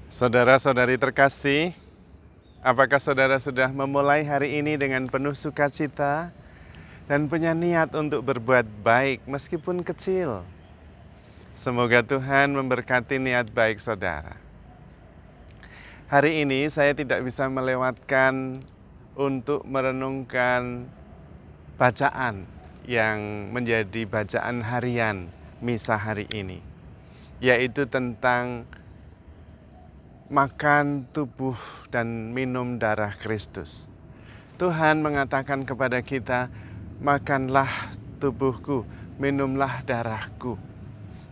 Saudara-saudari terkasih, apakah saudara sudah memulai hari ini dengan penuh sukacita dan punya niat untuk berbuat baik meskipun kecil? Semoga Tuhan memberkati niat baik saudara. Hari ini saya tidak bisa melewatkan untuk merenungkan bacaan yang menjadi bacaan harian misa hari ini, yaitu tentang makan tubuh dan minum darah Kristus. Tuhan mengatakan kepada kita, makanlah tubuhku, minumlah darahku.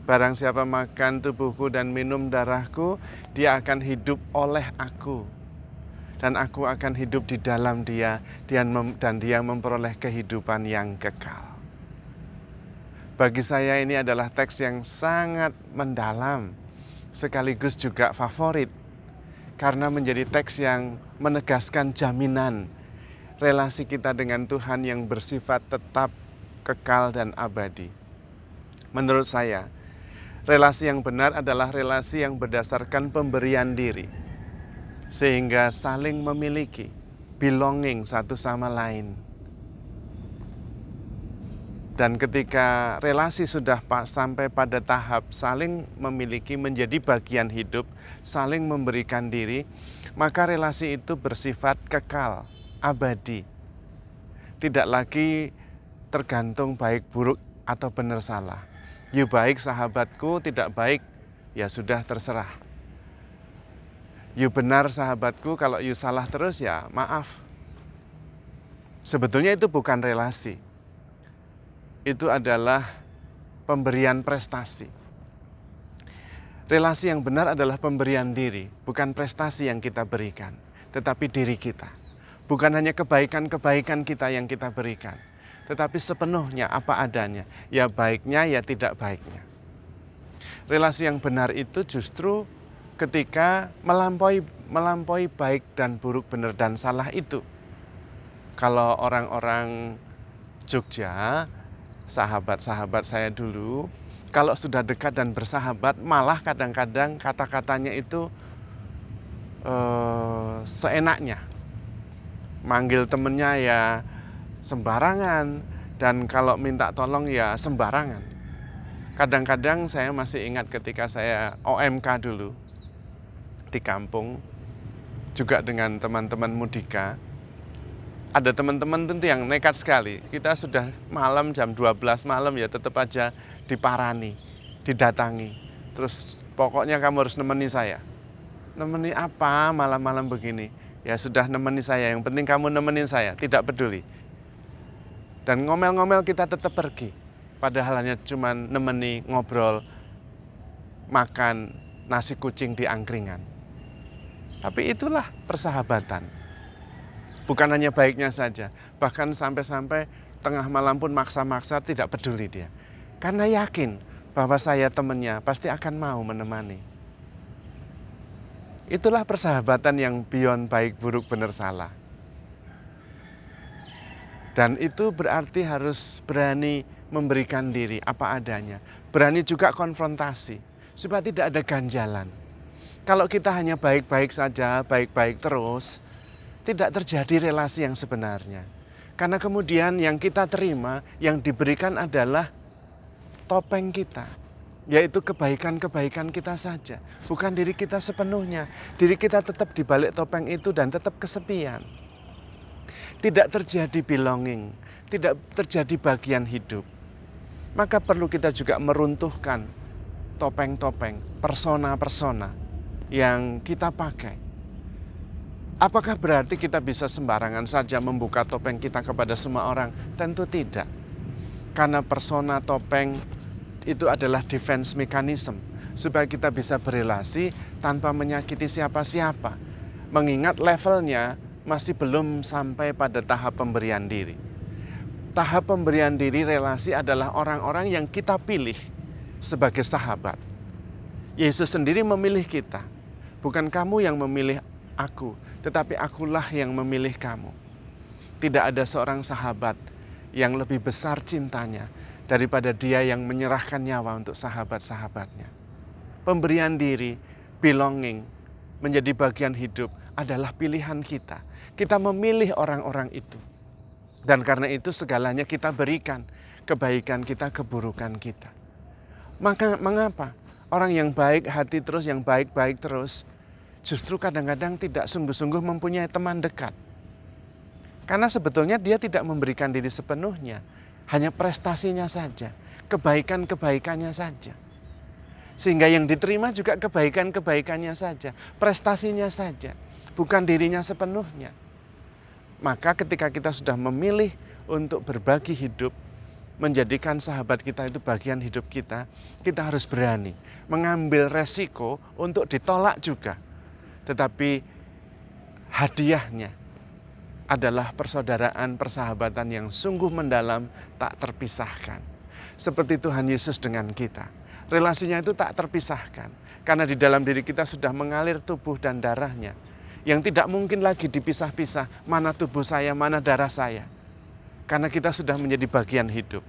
Barang siapa makan tubuhku dan minum darahku, dia akan hidup oleh aku. Dan aku akan hidup di dalam dia, dan dia memperoleh kehidupan yang kekal. Bagi saya ini adalah teks yang sangat mendalam, sekaligus juga favorit. Karena menjadi teks yang menegaskan jaminan relasi kita dengan Tuhan yang bersifat tetap, kekal, dan abadi. Menurut saya, relasi yang benar adalah relasi yang berdasarkan pemberian diri, sehingga saling memiliki, belonging satu sama lain. Dan ketika relasi sudah sampai pada tahap saling memiliki, menjadi bagian hidup, saling memberikan diri, maka relasi itu bersifat kekal, abadi. Tidak lagi tergantung baik buruk atau benar salah. You baik sahabatku, tidak baik, ya sudah terserah. You benar sahabatku, kalau you salah terus ya maaf. Sebetulnya itu bukan relasi. Itu adalah pemberian prestasi. Relasi yang benar adalah pemberian diri, bukan prestasi yang kita berikan, tetapi diri kita. Bukan hanya kebaikan-kebaikan kita yang kita berikan, tetapi sepenuhnya apa adanya, ya baiknya ya tidak baiknya. Relasi yang benar itu justru ketika melampaui baik dan buruk, benar dan salah itu. Kalau orang-orang Jogja, sahabat-sahabat saya dulu, kalau sudah dekat dan bersahabat, malah kadang-kadang kata-katanya itu seenaknya. Manggil temennya ya sembarangan, dan kalau minta tolong ya sembarangan. Kadang-kadang saya masih ingat ketika saya OMK dulu di kampung, juga dengan teman-teman Mudika. Ada teman-teman tentu yang nekat sekali. Kita sudah malam jam 12 malam ya tetap aja diparani, didatangi. Terus pokoknya kamu harus nemeni saya. Nemeni apa malam-malam begini? Ya sudah nemeni saya, yang penting kamu nemenin saya, tidak peduli. Dan ngomel-ngomel kita tetap pergi. Padahal hanya cuma nemeni, ngobrol, makan nasi kucing di angkringan. Tapi itulah persahabatan. Bukan hanya baiknya saja, bahkan sampai-sampai tengah malam pun maksa-maksa, tidak peduli dia. Karena yakin bahwa saya temannya pasti akan mau menemani. Itulah persahabatan yang beyond baik, buruk, benar, salah. Dan itu berarti harus berani memberikan diri apa adanya. Berani juga konfrontasi, supaya tidak ada ganjalan. Kalau kita hanya baik-baik saja, baik-baik terus, tidak terjadi relasi yang sebenarnya. Karena kemudian yang kita terima, yang diberikan adalah topeng kita, yaitu kebaikan-kebaikan kita saja, bukan diri kita sepenuhnya. Diri kita tetap di balik topeng itu dan tetap kesepian. Tidak terjadi belonging, tidak terjadi bagian hidup. Maka perlu kita juga meruntuhkan topeng-topeng, persona-persona yang kita pakai. Apakah berarti kita bisa sembarangan saja membuka topeng kita kepada semua orang? Tentu tidak. Karena persona topeng itu adalah defense mechanism, supaya kita bisa berelasi tanpa menyakiti siapa-siapa. Mengingat levelnya masih belum sampai pada tahap pemberian diri. Tahap pemberian diri relasi adalah orang-orang yang kita pilih sebagai sahabat. Yesus sendiri memilih kita. Bukan kamu yang memilih aku, tetapi akulah yang memilih kamu. Tidak ada seorang sahabat yang lebih besar cintanya daripada dia yang menyerahkan nyawa untuk sahabat-sahabatnya. Pemberian diri, belonging, menjadi bagian hidup adalah pilihan kita. Kita memilih orang-orang itu. Dan karena itu segalanya kita berikan, kebaikan kita, keburukan kita. Maka mengapa orang yang baik hati terus, yang baik-baik terus, justru kadang-kadang tidak sungguh-sungguh mempunyai teman dekat? Karena sebetulnya dia tidak memberikan diri sepenuhnya, hanya prestasinya saja, kebaikan-kebaikannya saja. Sehingga yang diterima juga kebaikan-kebaikannya saja, prestasinya saja, bukan dirinya sepenuhnya. Maka ketika kita sudah memilih untuk berbagi hidup, menjadikan sahabat kita itu bagian hidup kita, kita harus berani mengambil resiko untuk ditolak juga. Tetapi hadiahnya adalah persaudaraan, persahabatan yang sungguh mendalam, tak terpisahkan. Seperti Tuhan Yesus dengan kita. Relasinya itu tak terpisahkan. Karena di dalam diri kita sudah mengalir tubuh dan darahnya. Yang tidak mungkin lagi dipisah-pisah, mana tubuh saya, mana darah saya. Karena kita sudah menjadi bagian hidup.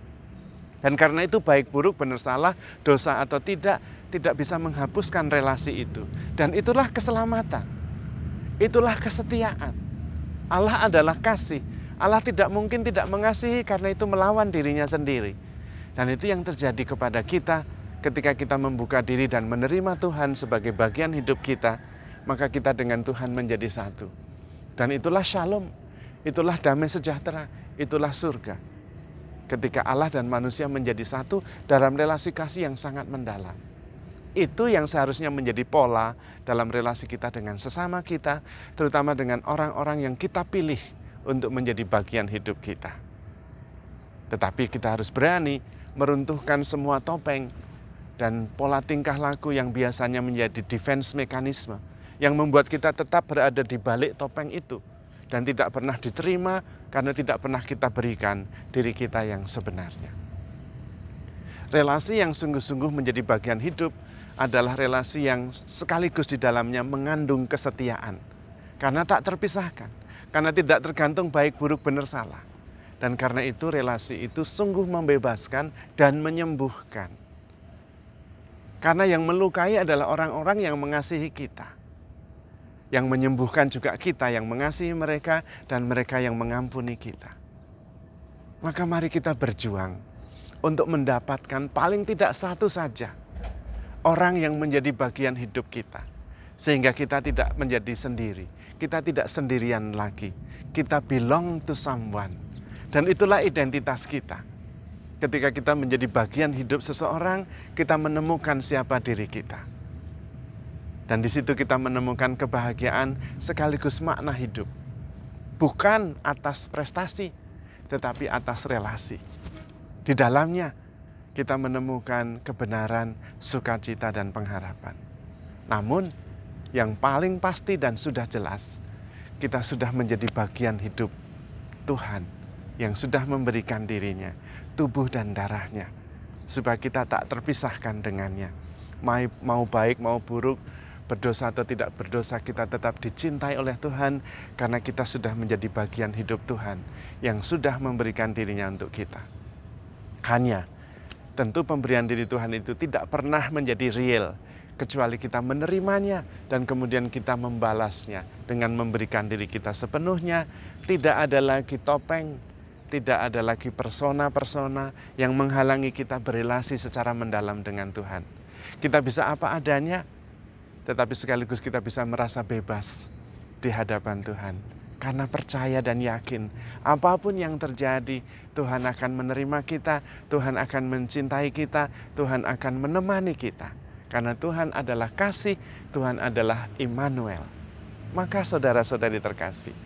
Dan karena itu baik buruk, benar salah, dosa atau tidak bisa menghapuskan relasi itu. Dan itulah keselamatan. Itulah kesetiaan. Allah adalah kasih. Allah tidak mungkin tidak mengasihi karena itu melawan dirinya sendiri. Dan itu yang terjadi kepada kita ketika kita membuka diri dan menerima Tuhan sebagai bagian hidup kita, maka kita dengan Tuhan menjadi satu. Dan itulah shalom, itulah damai sejahtera, itulah surga. Ketika Allah dan manusia menjadi satu dalam relasi kasih yang sangat mendalam. Itu yang seharusnya menjadi pola dalam relasi kita dengan sesama kita, terutama dengan orang-orang yang kita pilih untuk menjadi bagian hidup kita. Tetapi kita harus berani meruntuhkan semua topeng dan pola tingkah laku yang biasanya menjadi defense mekanisme, yang membuat kita tetap berada di balik topeng itu dan tidak pernah diterima karena tidak pernah kita berikan diri kita yang sebenarnya. Relasi yang sungguh-sungguh menjadi bagian hidup adalah relasi yang sekaligus di dalamnya mengandung kesetiaan. Karena tak terpisahkan, karena tidak tergantung baik buruk benar salah. Dan karena itu relasi itu sungguh membebaskan dan menyembuhkan. Karena yang melukai adalah orang-orang yang mengasihi kita. Yang menyembuhkan juga kita yang mengasihi mereka dan mereka yang mengampuni kita. Maka mari kita berjuang untuk mendapatkan paling tidak satu saja orang yang menjadi bagian hidup kita. Sehingga kita tidak menjadi sendiri, kita tidak sendirian lagi. Kita belong to someone. Dan itulah identitas kita. Ketika kita menjadi bagian hidup seseorang, kita menemukan siapa diri kita. Dan di situ kita menemukan kebahagiaan sekaligus makna hidup. Bukan atas prestasi, tetapi atas relasi. Di dalamnya kita menemukan kebenaran, sukacita, dan pengharapan. Namun yang paling pasti dan sudah jelas, kita sudah menjadi bagian hidup Tuhan yang sudah memberikan dirinya, tubuh dan darahnya, supaya kita tak terpisahkan dengannya. Mau baik, mau buruk, berdosa atau tidak berdosa, kita tetap dicintai oleh Tuhan karena kita sudah menjadi bagian hidup Tuhan yang sudah memberikan dirinya untuk kita. Hanya tentu pemberian diri Tuhan itu tidak pernah menjadi real kecuali kita menerimanya dan kemudian kita membalasnya dengan memberikan diri kita sepenuhnya. Tidak ada lagi topeng, tidak ada lagi persona-persona yang menghalangi kita berelasi secara mendalam dengan Tuhan. Kita bisa apa adanya, tetapi sekaligus kita bisa merasa bebas di hadapan Tuhan. Karena percaya dan yakin apapun yang terjadi, Tuhan akan menerima kita, Tuhan akan mencintai kita, Tuhan akan menemani kita. Karena Tuhan adalah kasih, Tuhan adalah Immanuel. Maka saudara-saudari terkasih,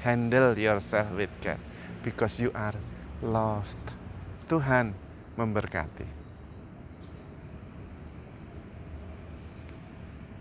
handle yourself with care because you are loved. Tuhan memberkati.